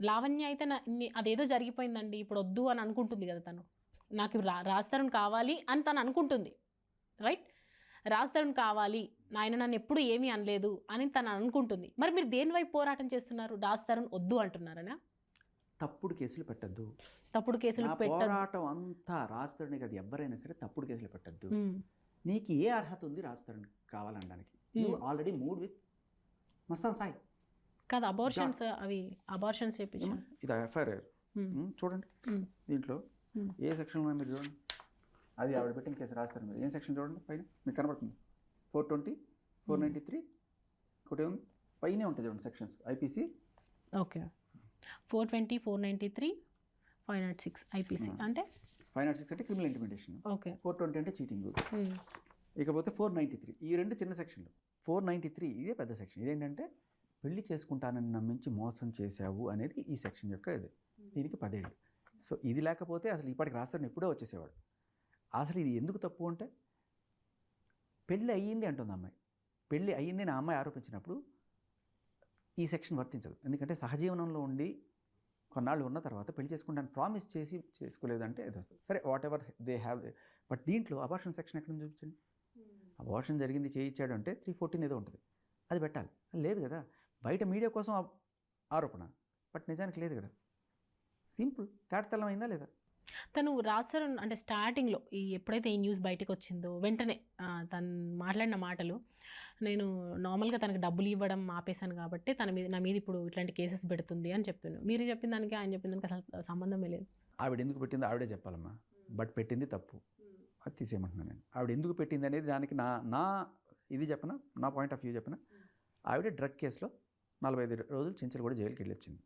లావణ్య అయితే అదేదో జరిగిపోయిందండి ఇప్పుడు వద్దు అని అనుకుంటుంది కదా తను. నాకు రాజ్ తరుణ్ కావాలి అని తను అనుకుంటుంది, రైట్? రాజ్ తరుణ్ కావాలి, ఆయన నన్ను ఎప్పుడు ఏమీ అనలేదు అని తను అనుకుంటుంది. మరి మీరు దేని వైపు పోరాటం చేస్తున్నారు? రాజ్ తరుణ్ వద్దు అంటున్నారనా? తప్పుడు కేసులు పెట్టద్దు. తప్పుడు కేసులు పోరాటం అంతా రాజ్ తరుణ్ కదా, ఎవరైనా సరే తప్పుడు కేసులు పెట్టద్దు. నీకు ఏ అర్హత ఉంది రాజ్ తరుణ్ కావాలనడానికి? నువ్వు already mood with Mastan Sai కాదు, అబార్షన్స్, అవి అబార్షన్స్ చెప్పించు. ఇది ఎఫ్ఐఆర్ చూడండి, దీంట్లో ఏ సెక్షన్లో మీరు చూడండి. అది ఆవిడ పెట్టిన కేసు రాజ్ తరుణ్ మీద ఏం సెక్షన్ చూడండి, పైన మీకు కనబడుతుంది. 420, 493 ఇంకోటి ఉంది పైనే ఉంటుంది చూడండి సెక్షన్స్ ఐపీసీ. ఓకే, 420, 493, 506 ఐపీసీ అంటే 506 అంటే క్రిమినల్ ఇంటిమిడేషన్. ఓకే, 420 అంటే చీటింగ్. ఇకపోతే 493 ఈ రెండు చిన్న సెక్షన్లు. 493 ఇదే పెద్ద సెక్షన్. ఇదేంటంటే పెళ్లి చేసుకుంటానని నమ్మించి మోసం చేశావు అనేది ఈ సెక్షన్ యొక్క ఇది. దీనికి 10 ఏళ్ళు. సో ఇది లేకపోతే అసలు ఇప్పటికి రాజ్ తరుణ్ ఎప్పుడో వచ్చేసేవాడు. అసలు ఇది ఎందుకు తప్పు అంటే పెళ్ళి అయ్యింది అంటుంది అమ్మాయి. పెళ్ళి అయ్యింది అని ఆ అమ్మాయి ఆరోపించినప్పుడు ఈ సెక్షన్ వర్తించదు. ఎందుకంటే సహజీవనంలో ఉండి కొన్నాళ్ళు ఉన్న తర్వాత పెళ్లి చేసుకుంటాను ప్రామిస్ చేసి చేసుకోలేదంటే ఇది వస్తుంది. సరే, what ever they have. But దీంట్లో అబార్షన్ సెక్షన్ ఎక్కడ చూపించండి. అబార్షన్ జరిగింది చేయించాడు అంటే 314 ఏదో ఉంటుంది, అది పెట్టాలి. లేదు కదా, బయట మీడియా కోసం ఆరోపణ, బట్ నిజానికి లేదు కదా. సింపుల్, తేటతెల్లం అయిందా లేదా? తను రాజ్ తరుణ్ అంటే స్టార్టింగ్లో ఎప్పుడైతే ఈ న్యూస్ బయటకు వచ్చిందో వెంటనే తను మాట్లాడిన మాటలు, నేను నార్మల్గా తనకు డబ్బులు ఇవ్వడం ఆపేశాను కాబట్టి నా మీద ఇప్పుడు ఇట్లాంటి కేసెస్ పెడుతుంది అని చెప్పాను. మీరు చెప్పిన దానికి ఆయన చెప్పిన దానికి అసలు సంబంధమే లేదు. ఆవిడ ఎందుకు పెట్టిందో ఆవిడే చెప్పాలమ్మా. బట్ పెట్టింది తప్పు, అది తీసేయమంటున్నాను నేను. ఆవిడ ఎందుకు పెట్టింది అనేది దానికి నా ఇది చెప్పనా, నా పాయింట్ ఆఫ్ వ్యూ చెప్పనా. ఆవిడ డ్రగ్ కేసులో 45 రోజులు చెంచల్ కూడా జైలుకి వెళ్ళి వచ్చింది.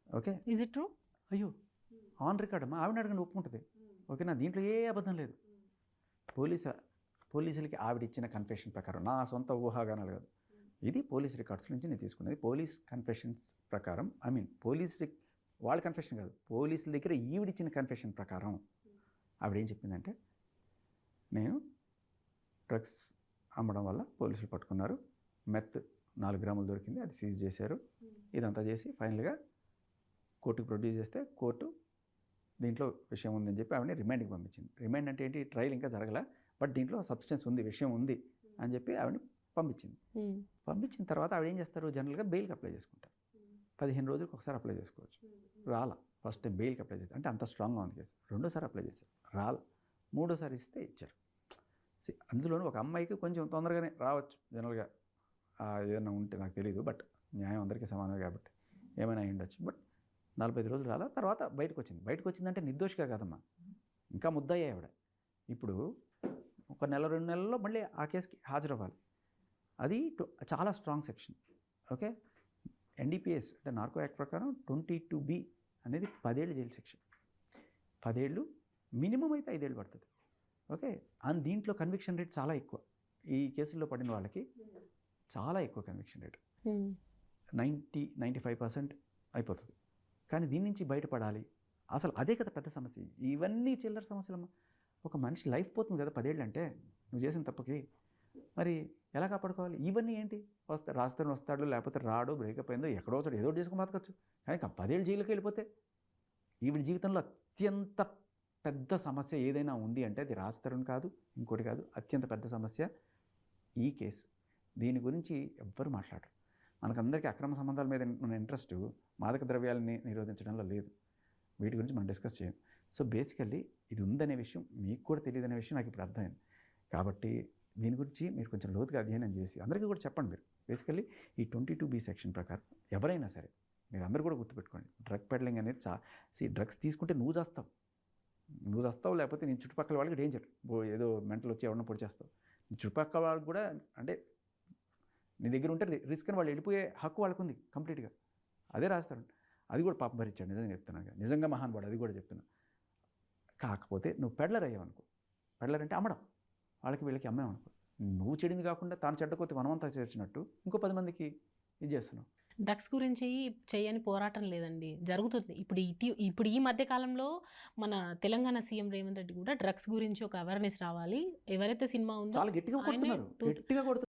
Okay, is it true? అయ్యో, ఆన్ రికార్డ్ అమ్మా, ఆవిడ అడగండి ఒప్పుకుంటుంది. ఓకేనా, దీంట్లో ఏ అబద్ధం లేదు. పోలీసులకి ఆవిడ ఇచ్చిన కన్ఫెషన్ ప్రకారం, నా సొంత ఊహాగానాలు కాదు, ఇది పోలీస్ రికార్డ్స్ నుంచి నేను తీసుకున్నది. పోలీస్ కన్ఫెషన్స్ ప్రకారం, వాళ్ళ కన్ఫెషన్ కాదు, పోలీసుల దగ్గర ఈవిడిచ్చిన కన్ఫెషన్ ప్రకారం ఆవిడ ఏం చెప్పిందంటే, నేను డ్రగ్స్ అమ్మడం వల్ల పోలీసులు పట్టుకున్నారు, మెత్ 4 గ్రాములు దొరికింది, అది సీజ్ చేశారు, ఇదంతా చేసి ఫైనల్గా కోర్టుకు ప్రొడ్యూస్ చేస్తే కోర్టు దీంట్లో విషయం ఉందని చెప్పి ఆవిడని రిమాండ్కి పంపించింది. రిమాండ్ అంటే ఏంటి, ట్రయల్ ఇంకా జరగల, బట్ దీంట్లో సబ్స్టెన్స్ ఉంది, విషయం ఉంది అని చెప్పి ఆవిడని పంపించింది. పంపించిన తర్వాత ఆవిడ ఏం చేస్తారు, జనరల్గా బెయిల్కి అప్లై చేసుకుంటారు. 15 రోజులకు ఒకసారి అప్లై చేసుకోవచ్చు. రాలా, ఫస్ట్ టైం బెయిల్కి అప్లై చేస్తారు, అంటే అంత స్ట్రాంగ్గా ఉంది కేసు. రెండోసారి అప్లై చేశారు, రాలా. మూడోసారి ఇస్తే ఇచ్చారు. అందులోనూ ఒక అమ్మాయికి కొంచెం తొందరగానే రావచ్చు జనరల్గా, ఏదైనా ఉంటే నాకు తెలియదు, బట్ న్యాయం అందరికీ సమానమే కాబట్టి ఏమైనా అయి ఉండొచ్చు. బట్ 45 రోజులు రాలా, తర్వాత బయటకు వచ్చింది. బయటకు వచ్చిందంటే నిర్దోషిగా కాదమ్మా, ఇంకా ముద్దయ్యాయి ఆవిడ. ఇప్పుడు ఒక 1-2 నెలల్లో మళ్ళీ ఆ కేసుకి హాజరవ్వాలి. అది చాలా స్ట్రాంగ్ సెక్షన్. ఓకే, ఎన్డీపీఎస్ అంటే నార్కో యాక్ట్ ప్రకారం 22B అనేది 10 ఏళ్ళు జైలు శిక్ష. 10 ఏళ్ళు మినిమం అయితే 5 ఏళ్ళు పడుతుంది. ఓకే, అండ్ దీంట్లో కన్విక్షన్ రేట్ చాలా ఎక్కువ. ఈ కేసుల్లో పడిన వాళ్ళకి చాలా ఎక్కువ కన్విక్షన్ రేట్, 90-95% అయిపోతుంది. కానీ దీని నుంచి బయటపడాలి, అసలు అదే కదా పెద్ద సమస్య. ఇవన్నీ చిల్లర సమస్యలమ్మా. ఒక మనిషి లైఫ్ పోతుంది కదా 10 ఏళ్ళు అంటే, నువ్వు చేసిన తప్పుకి. మరి ఎలా కాపాడుకోవాలి? ఇవన్నీ ఏంటి, రాజ్ తరుణ్ వస్తాడు, లేకపోతే రాడు, బ్రేకప్ అయిందో, ఎక్కడో చోట ఏదో చేసుకుని బతకచ్చు. కానీ 10 ఏళ్ళు జైలుకి వెళ్ళిపోతే ఈవిడ జీవితంలో అత్యంత పెద్ద సమస్య ఏదైనా ఉంది అంటే అది రాజ్ తరుణ్ కాదు, ఇంకోటి కాదు, అత్యంత పెద్ద సమస్య ఈ కేసు. దీని గురించి ఎవ్వరు మాట్లాడరు. మనకందరికీ అక్రమ సంబంధాల మీద మన ఇంట్రెస్ట్ మాదక ద్రవ్యాలని నిరోధించడంలో లేదు. వీటి గురించి మనం డిస్కస్ చేయం. సో బేసికల్లీ ఇది ఉందనే విషయం మీకు కూడా తెలియదనే విషయం నాకు ఇప్పుడు అర్థమైంది. కాబట్టి దీని గురించి మీరు కొంచెం లోతుగా అధ్యయనం చేసి అందరికీ కూడా చెప్పండి. మీరు బేసికల్లీ ఈ 22B సెక్షన్ ప్రకారం ఎవరైనా సరే మీరు అందరూ కూడా గుర్తుపెట్టుకోండి, డ్రగ్ పెడ్లింగ్ అనేది డ్రగ్స్ తీసుకుంటే నువ్వు చేస్తావు, లేకపోతే నీ చుట్టుపక్కల వాళ్ళకి డేంజర్, ఏదో మెంటల్ వచ్చి ఎవరన్నా పొడి చేస్తావు. నీ చుట్టుపక్కల వాళ్ళకి కూడా అంటే నీ దగ్గర ఉంటే రిస్క్ అని వాళ్ళు వెళ్ళిపోయే హక్కు వాళ్ళకు ఉంది కంప్లీట్గా. అదే రాస్తారు, అది కూడా పాపం భరించాడు. నిజంగా చెప్తున్నాను, నిజంగా మహానుభావుడు, అది కూడా చెప్తున్నా. కాకపోతే నువ్వు పెడ్లర్ అయ్యావనుకో, పెడ్లర్ అంటే అమ్మడం, వాళ్ళకి వీళ్ళకి అమ్మామనుకో, నువ్వు చెడింది కాకుండా తాను చెడ్డకోతే మనమంతా చేర్చినట్టు ఇంకో 10 మందికి ఇది చేస్తున్నావు. డ్రగ్స్ గురించి చేయని పోరాటం లేదండి, జరుగుతుంది. ఇప్పుడు ఈ మధ్య కాలంలో మన తెలంగాణ సీఎం రేవంత్ రెడ్డి కూడా డ్రగ్స్ గురించి ఒక అవేర్నెస్ రావాలి, ఎవరైతే సినిమా ఉందో చాలా గట్టిగా కొడుతున్నారు.